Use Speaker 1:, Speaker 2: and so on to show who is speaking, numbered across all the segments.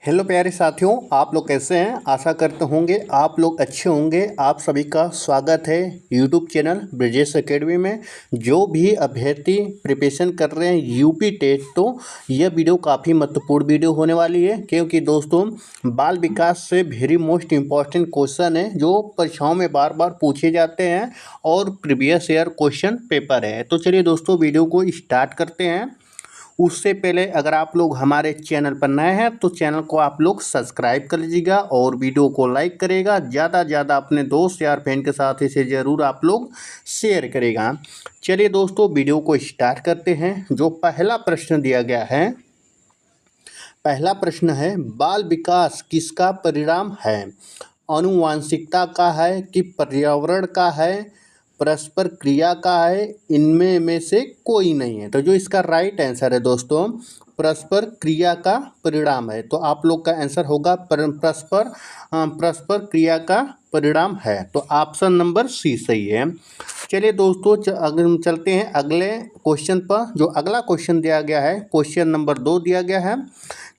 Speaker 1: Hello प्यारे साथियों, आप लोग कैसे हैं। आशा करते होंगे आप लोग अच्छे होंगे। आप सभी का स्वागत है यूट्यूब चैनल ब्रिजेश एकेडमी में। जो भी अभ्यर्थी प्रिपरेशन कर रहे हैं यूपी टेट, तो यह वीडियो काफ़ी महत्वपूर्ण वीडियो होने वाली है, क्योंकि दोस्तों बाल विकास से वेरी मोस्ट इम्पॉर्टेंट क्वेश्चन है जो परीक्षाओं में बार बार पूछे जाते हैं और प्रीवियस ईयर क्वेश्चन पेपर है। तो चलिए दोस्तों वीडियो को स्टार्ट करते हैं। उससे पहले अगर आप लोग हमारे चैनल पर नए हैं तो चैनल को आप लोग सब्सक्राइब कर लीजिएगा और वीडियो को लाइक करेगा। ज़्यादा से ज़्यादा अपने दोस्त यार फ्रेंड के साथ इसे ज़रूर आप लोग शेयर करेगा। चलिए दोस्तों वीडियो को स्टार्ट करते हैं। जो पहला प्रश्न दिया गया है, पहला प्रश्न है, बाल विकास किसका परिणाम है? आनुवांशिकता का है कि पर्यावरण का है, परस्पर क्रिया का है, इनमें में से कोई नहीं है? तो जो इसका राइट आंसर है दोस्तों, परस्पर क्रिया का परिणाम है। तो आप लोग का आंसर होगा परस्पर क्रिया का परिणाम है। तो ऑप्शन नंबर सी सही है। चलिए दोस्तों अगर चलते हैं अगले क्वेश्चन पर। जो अगला क्वेश्चन दिया गया है, क्वेश्चन नंबर 2 दिया गया है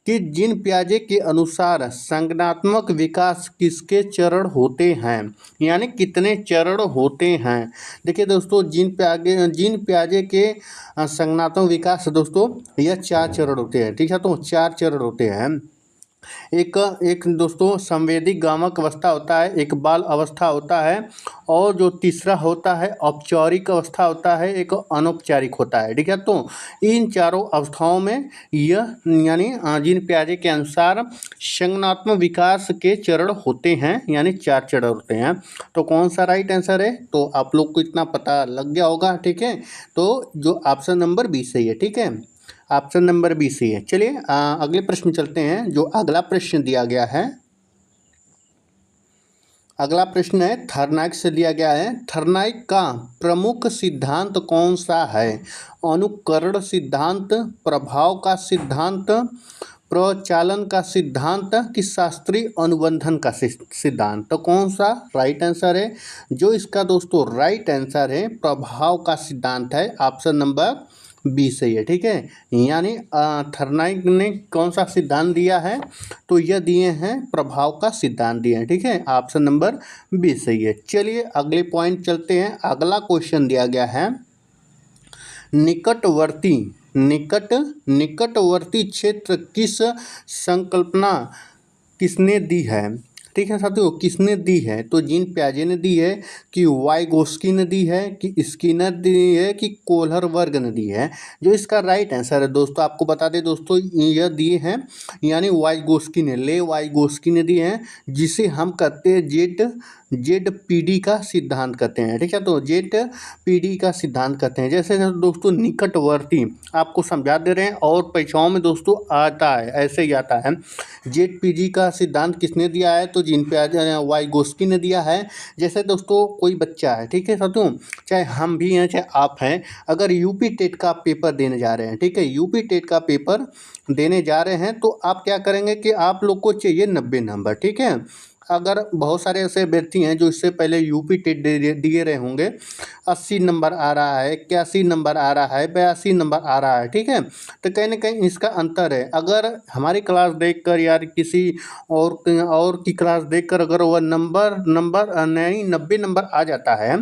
Speaker 1: कि जीन पियाजे के अनुसार संज्ञानात्मक विकास किसके चरण होते हैं, यानी कितने चरण होते हैं। देखिए दोस्तों जीन पियाजे के संज्ञानात्मक विकास दोस्तों यह 4 चरण होते हैं। ठीक है, तो 4 चरण होते हैं। एक दोस्तों संवेदी गामक अवस्था होता है, एक बाल अवस्था होता है, और जो तीसरा होता है औपचारिक अवस्था होता है, एक अनौपचारिक होता है। ठीक है, तो इन चारों अवस्थाओं में यह यानी जीन पियाजे के अनुसार संज्ञानात्मक विकास के चरण होते हैं, यानी 4 चरण होते हैं। तो कौन सा राइट आंसर है? तो आप लोग को इतना पता लग गया होगा। ठीक है, तो जो ऑप्शन नंबर 20 सही है। ठीक है, ऑप्शन नंबर 20 सही है। चलिए अगले प्रश्न चलते हैं। जो अगला प्रश्न दिया गया है, अगला प्रश्न है थर्नाइक से दिया गया है। थर्नाइक का प्रमुख सिद्धांत कौन सा है? अनुकरण सिद्धांत, प्रभाव का सिद्धांत, प्रचालन का सिद्धांत कि शास्त्रीय अनुबंधन का सिद्धांत? तो कौन सा राइट आंसर है? जो इसका दोस्तों राइट आंसर है प्रभाव का सिद्धांत है। ऑप्शन नंबर 20 सही है। ठीक है, यानी थर्नाइक ने कौन सा सिद्धांत दिया है? तो यह दिए हैं प्रभाव का सिद्धांत दिए हैं। ठीक है, ऑप्शन नंबर 20 सही है। चलिए अगले पॉइंट चलते हैं। अगला क्वेश्चन दिया गया है, निकटवर्ती क्षेत्र किस संकल्पना किसने दी है? ठीक है साथियों, किसने दी है? तो जीन पियाजे ने दी है कि वाइगोस्की ने दी है कि स्किनर दी है कि कोहलरबर्ग ने दी है? जो इसका राइट आंसर है दोस्तों, आपको बता दें दोस्तों, यह दिए हैं यानी वाइगोस्की ने दिए हैं, जिसे हम कहते हैं ZPD का सिद्धांत कहते हैं। ठीक है, तो ZPD का सिद्धांत कहते हैं। जैसे दोस्तों निकटवर्ती आपको समझा दे रहे हैं और परीक्षाओं में दोस्तों आता है, ऐसे ही आता है। ZPD का सिद्धांत किसने दिया है? तो जीन पियाजे वाइगोस्की ने दिया है। जैसे दोस्तों कोई बच्चा है, ठीक है साथियों, चाहे हम भी हैं चाहे आप हैं, अगर यूपी टेट का पेपर देने जा रहे हैं, ठीक है, यूपी टेट का पेपर देने जा रहे हैं, तो आप क्या करेंगे कि आप लोग को चाहिए 90 नंबर। ठीक है, अगर बहुत सारे ऐसे अभ्यर्थी हैं जो इससे पहले यूपी टेट दिए रहे होंगे, 80 नंबर आ रहा है, 81 नंबर आ रहा है, 82 नंबर आ रहा है। ठीक है, तो कहीं ना कहीं इसका अंतर है। अगर हमारी क्लास देखकर यार किसी और की क्लास देखकर अगर वह नंबर नहीं 90 नंबर आ जाता है,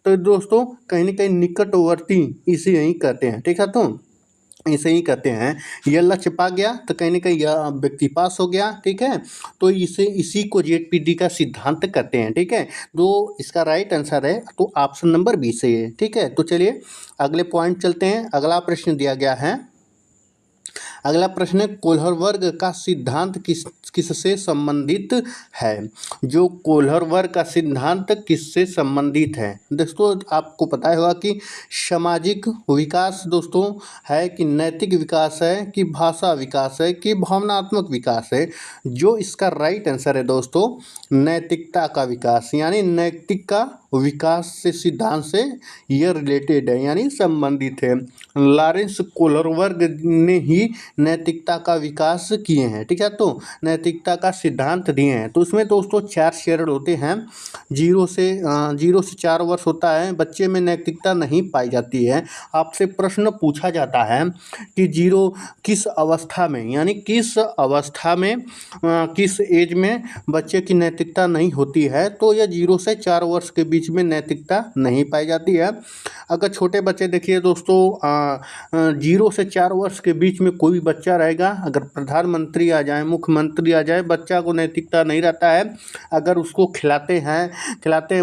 Speaker 1: तो दोस्तों कहीं ना कहीं निकटवर्ती इसे यही कहते हैं। ठीक है, तो इसे ही कहते हैं। यह लक्ष्य पा गया तो कहीं ना कहीं यह व्यक्ति पास हो गया। ठीक है, तो इसी को ZPD का सिद्धांत कहते हैं। ठीक है, तो इसका राइट आंसर है तो ऑप्शन नंबर 20 है। ठीक है, तो चलिए अगले पॉइंट चलते हैं। अगला प्रश्न दिया गया है, अगला प्रश्न है कोहलरबर्ग का सिद्धांत किससे संबंधित है? जो कोहलरबर्ग का सिद्धांत किससे संबंधित है? दोस्तों आपको पता होगा कि सामाजिक विकास दोस्तों है कि नैतिक विकास है कि भाषा विकास है कि भावनात्मक विकास है? जो इसका राइट आंसर है दोस्तों नैतिकता का विकास, यानी नैतिक का विकास से सिद्धांत से यह रिलेटेड है यानी संबंधित है। लॉरेंस कोहलरबर्ग ने ही नैतिकता का विकास किए हैं। ठीक है, तो नैतिकता का सिद्धांत दिए हैं। तो उसमें दोस्तों 4 चरण होते हैं। 0 से 4 वर्ष होता है, बच्चे में नैतिकता नहीं पाई जाती है। आपसे प्रश्न पूछा जाता है कि 0 किस अवस्था में यानी किस अवस्था में किस एज में बच्चे की नैतिकता नहीं होती है, तो यह 0 से 4 वर्ष के बीच में नैतिकता नहीं पाई जाती है। अगर छोटे बच्चे देखिए दोस्तों 0 से 4 वर्ष के बीच में कोई भी बच्चा रहेगा, अगर प्रधानमंत्री आ जाए, मुख्यमंत्री आ जाए, बच्चा को नैतिकता नहीं रहता है। अगर उसको खिलाते हैं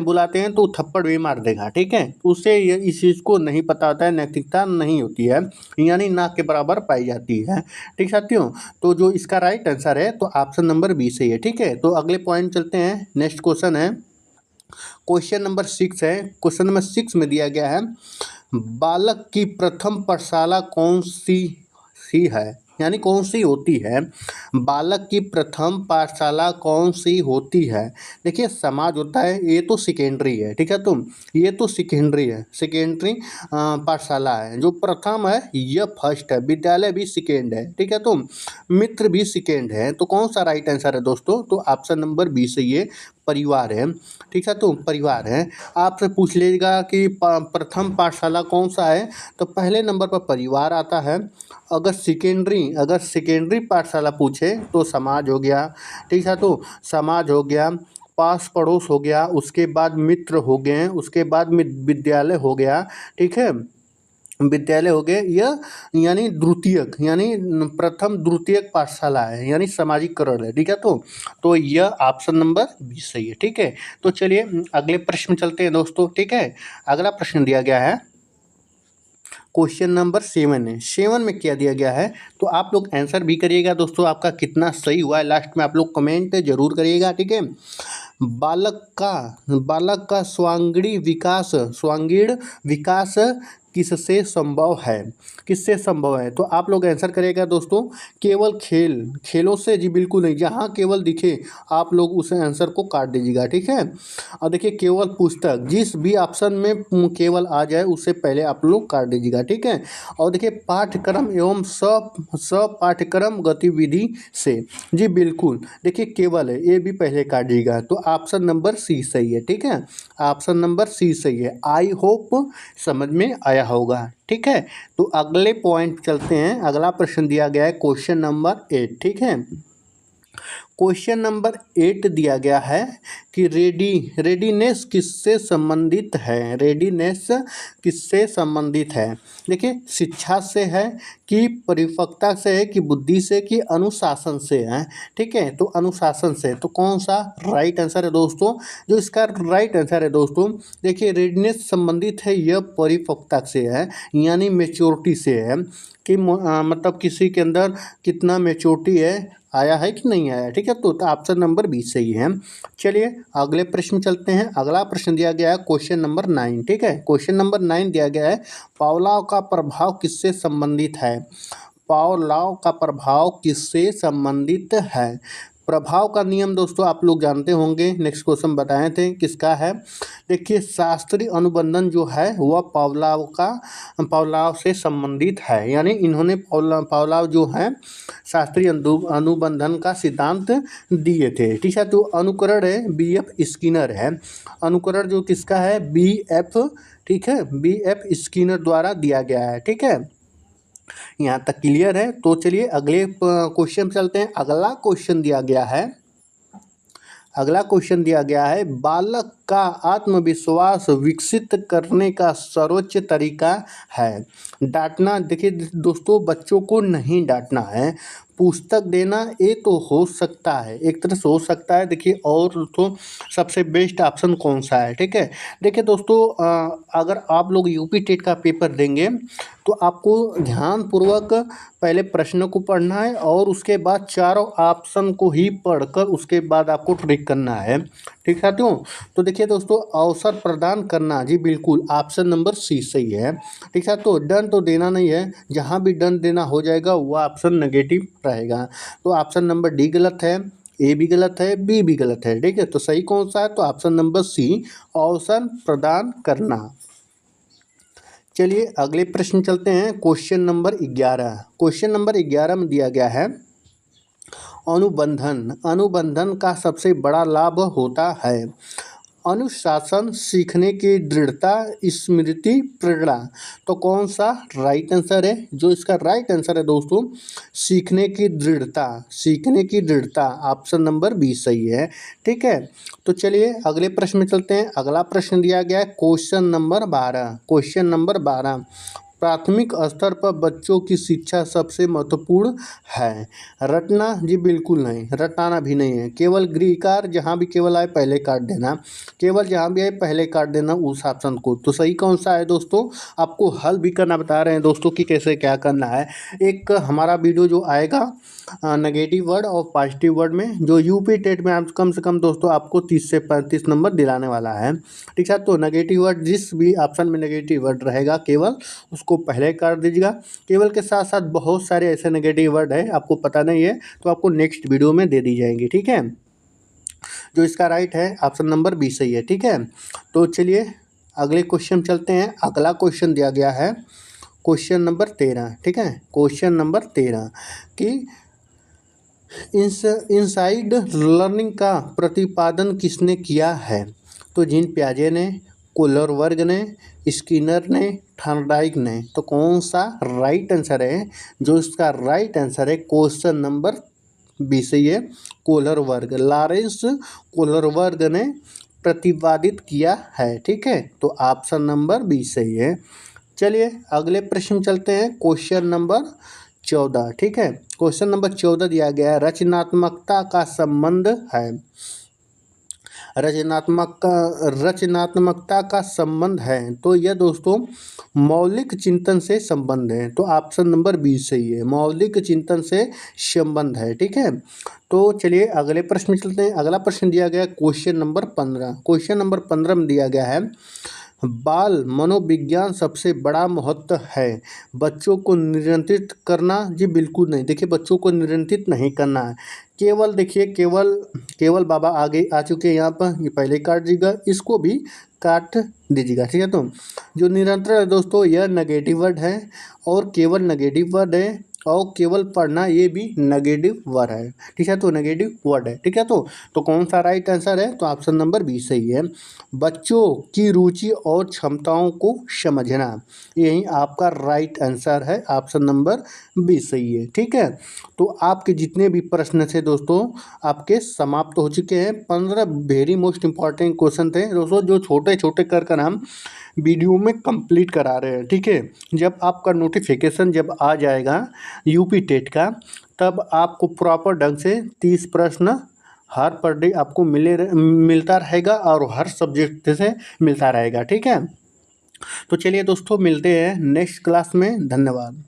Speaker 1: बुलाते हैं तो थप्पड़ भी मार देगा। ठीक है, उसे इस चीज़ को नहीं पता होता है, नैतिकता नहीं होती है यानी ना के बराबर पाई जाती है। ठीक साथियों, तो जो इसका राइट आंसर है तो ऑप्शन नंबर बी सही है। ठीक है, तो अगले पॉइंट चलते हैं। नेक्स्ट क्वेश्चन है, क्वेश्चन नंबर 6 है। क्वेश्चन नंबर 6 में दिया गया है, बालक की प्रथम पाठशाला कौन सी है यानी कौन सी होती है। बालक की प्रथम पाठशाला कौन सी होती है। देखिए समाज होता है, ये तो सेकेंडरी है। ठीक है, तो ये तो सेकेंडरी है, सेकेंडरी पाठशाला है। जो प्रथम है यह फर्स्ट है, विद्यालय भी सेकेंड है। ठीक है, तो मित्र भी सेकेंड है। तो कौन सा राइट आंसर है दोस्तों, तो ऑप्शन नंबर बी से ये परिवार है। ठीक है, तो परिवार है। आपसे पूछ लेगा कि प्रथम पाठशाला कौन सा है, तो पहले नंबर पर परिवार आता है। अगर सेकेंडरी पाठशाला पूछे तो समाज हो गया। ठीक है, तो समाज हो गया, पास पड़ोस हो गया, उसके बाद मित्र हो गए, उसके बाद विद्यालय हो गया। ठीक है, विद्यालय हो गए, यह यानी द्वितीयक यानी प्रथम द्वितीयक पाठशाला है यानी सामाजिकरण है। ठीक है, तो यह ऑप्शन नंबर बी सही है। ठीक है, तो चलिए अगले प्रश्न चलते हैं दोस्तों। ठीक है, अगला प्रश्न दिया गया है, क्वेश्चन नंबर 7 है। 7 में क्या दिया गया है, तो आप लोग आंसर भी करिएगा दोस्तों, आपका कितना सही हुआ है लास्ट में आप लोग कमेंट जरूर करिएगा। ठीक है, बालक का स्वांगीण विकास किससे संभव है। तो आप लोग आंसर करेगा दोस्तों, केवल खेलों से जी बिल्कुल नहीं, जहाँ केवल दिखे आप लोग उस आंसर को काट दीजिएगा। ठीक है, और देखिए केवल पुस्तक, जिस भी ऑप्शन में केवल आ जाए उससे पहले आप लोग काट दीजिएगा। ठीक है, और देखिए पाठ्यक्रम एवं पाठ्यक्रम गतिविधि से, जी बिल्कुल देखिए केवल है, ये भी पहले काट दीजिएगा। तो ऑप्शन नंबर सी सही है। ठीक है, ऑप्शन नंबर सी सही है। आई होप समझ में आया होगा। ठीक है, तो अगले पॉइंट चलते हैं। अगला प्रश्न दिया गया है क्वेश्चन नंबर 8। ठीक है, क्वेश्चन नंबर 8 दिया गया है कि रेडीनेस किससे संबंधित है। रेडीनेस किससे संबंधित है। देखिए शिक्षा से है कि परिपक्वता से है कि बुद्धि से कि अनुशासन से है। ठीक है, तो अनुशासन से, तो कौन सा राइट आंसर है दोस्तों, जो इसका राइट आंसर है दोस्तों, देखिए रेडीनेस संबंधित है यह परिपक्वता से है यानी मेच्योरिटी से है कि मतलब किसी के अंदर कितना मेच्योरिटी है, आया है कि नहीं आया। ठीक है, तो ऑप्शन नंबर बी सही है। चलिए अगले प्रश्न चलते हैं। अगला प्रश्न दिया गया है क्वेश्चन नंबर 9। ठीक है, क्वेश्चन नंबर 9 दिया गया है, पावलोव का प्रभाव किससे संबंधित है। पावलोव का प्रभाव किससे संबंधित है। प्रभाव का नियम दोस्तों आप लोग जानते होंगे, नेक्स्ट क्वेश्चन बताए थे किसका है। देखिए शास्त्रीय अनुबंधन जो है वह पावलोव से संबंधित है यानी इन्होंने पावलोव जो है शास्त्रीय अनुबंधन का सिद्धांत दिए थे। ठीक है, तो अनुकरण है BF स्किनर है। अनुकरण जो किसका है, BF। ठीक है, BF स्किनर द्वारा दिया गया है। ठीक है, यहाँ तक क्लियर है। तो चलिए अगले क्वेश्चन चलते हैं। अगला क्वेश्चन दिया गया है, बालक का आत्मविश्वास विकसित करने का सर्वोच्च तरीका है। डांटना, देखिए दोस्तों बच्चों को नहीं डांटना है, पुस्तक देना ये तो हो सकता है, एक तरह से हो सकता है। देखिए और तो सबसे बेस्ट ऑप्शन कौन सा है। ठीक है, देखिए दोस्तों अगर आप लोग यूपी टेट का पेपर देंगे तो आपको ध्यानपूर्वक पहले प्रश्न को पढ़ना है और उसके बाद चारों ऑप्शन को ही पढ़कर उसके बाद आपको ट्रिक करना है। ठीक है, तो देखिए दोस्तों अवसर प्रदान करना, जी बिल्कुल ऑप्शन नंबर सी सही है। ठीक है, तो दंड तो देना नहीं है, जहाँ भी दंड देना हो जाएगा वो ऑप्शन नेगेटिव रहेगा। तो ऑप्शन नंबर डी गलत है। ए भी गलत है, बी भी गलत है। ठीक है, तो सही कौन सा है? तो ऑप्शन नंबर सी, अवसर प्रदान करना। चलिए अगले प्रश्न चलते हैं। Question number 11। क्वेश्चन नंबर 11 में दिया गया है अनुबंधन। अनुबंधन का सबसे बड़ा लाभ होता है अनुशासन, सीखने की दृढ़ता, स्मृति, प्रेरणा। तो कौन सा राइट आंसर है? जो इसका राइट आंसर है दोस्तों, सीखने की दृढ़ता। सीखने की दृढ़ता, ऑप्शन नंबर बी सही है। ठीक है, तो चलिए अगले प्रश्न में चलते हैं। अगला प्रश्न दिया गया है क्वेश्चन नंबर 12। क्वेश्चन नंबर 12, प्राथमिक स्तर पर बच्चों की शिक्षा सबसे महत्वपूर्ण है। रटना जी बिल्कुल नहीं, रटाना भी नहीं है। केवल गृहकार, जहाँ भी केवल आए पहले काट देना, केवल जहाँ भी आए पहले काट देना उस ऑप्शन को। तो सही कौन सा है दोस्तों? आपको हल भी करना बता रहे हैं दोस्तों कि कैसे क्या करना है। एक हमारा वीडियो जो आएगा नेगेटिव वर्ड और पॉजिटिव वर्ड में, जो यूपी टेट में आप कम से कम दोस्तों आपको 30 से 35 नंबर दिलाने वाला है। ठीक है, तो नेगेटिव वर्ड, जिस भी ऑप्शन में नेगेटिव वर्ड रहेगा केवल उसको पहले कर दीजिएगा। केवल के साथ साथ बहुत सारे ऐसे नेगेटिव वर्ड है, आपको पता नहीं है तो आपको नेक्स्ट वीडियो में दे दी जाएंगी। ठीक है, जो इसका राइट है ऑप्शन नंबर बी सही है। ठीक है, तो चलिए अगले क्वेश्चन चलते हैं। अगला क्वेश्चन दिया गया है क्वेश्चन नंबर 13। ठीक है, क्वेश्चन नंबर 13 कि इनसाइड लर्निंग का प्रतिपादन किसने किया है? तो जीन पियाजे ने, कोलरबर्ग ने, स्किनर ने, थॉर्नडाइक ने। तो कौन सा राइट आंसर है? जो इसका राइट आंसर है क्वेश्चन नंबर बी सही है, कोलरबर्ग। लॉरेंस कोलरबर्ग ने प्रतिपादित किया है। ठीक है, तो ऑप्शन नंबर बी सही है। चलिए अगले प्रश्न चलते हैं। Question number 14। ठीक है, क्वेश्चन नंबर 14 दिया गया है रचनात्मकता का संबंध है। रचनात्मकता का संबंध है, तो यह दोस्तों मौलिक चिंतन से संबंध है। तो ऑप्शन नंबर बी सही है, मौलिक चिंतन से संबंध है। ठीक है, तो चलिए अगले प्रश्न में चलते हैं। अगला प्रश्न दिया गया क्वेश्चन नंबर 15। क्वेश्चन नंबर 15 में दिया गया है बाल मनोविज्ञान सबसे बड़ा महत्व है बच्चों को नियंत्रित करना। जी बिल्कुल नहीं, देखिए बच्चों को नियंत्रित नहीं करना है। केवल देखिए, केवल बाबा आगे आ चुके हैं यहाँ पर, ये पहले काट दीजिएगा, इसको भी काट दीजिएगा। ठीक है, तो जो निरंतर है दोस्तों यह नेगेटिव वर्ड है, और केवल नेगेटिव वर्ड है, और केवल पढ़ना ये भी नेगेटिव वर्ड है। ठीक है, तो नेगेटिव वर्ड है। ठीक है, तो कौन सा राइट आंसर है? तो ऑप्शन नंबर बी सही है, बच्चों की रुचि और क्षमताओं को समझना। यही आपका राइट आंसर है, ऑप्शन नंबर बी सही है। ठीक है, तो आपके जितने भी प्रश्न थे दोस्तों आपके समाप्त हो चुके हैं। 15 वेरी मोस्ट इंपॉर्टेंट क्वेश्चन थे दोस्तों, जो छोटे छोटे कर हम वीडियो में कंप्लीट करा रहे हैं। ठीक है, जब आपका नोटिफिकेशन जब आ जाएगा यूपी टेट का, तब आपको प्रॉपर ढंग से 30 प्रश्न हर पर डे आपको मिलता रहेगा, और हर सब्जेक्ट से मिलता रहेगा। ठीक है, तो चलिए दोस्तों मिलते हैं नेक्स्ट क्लास में। धन्यवाद।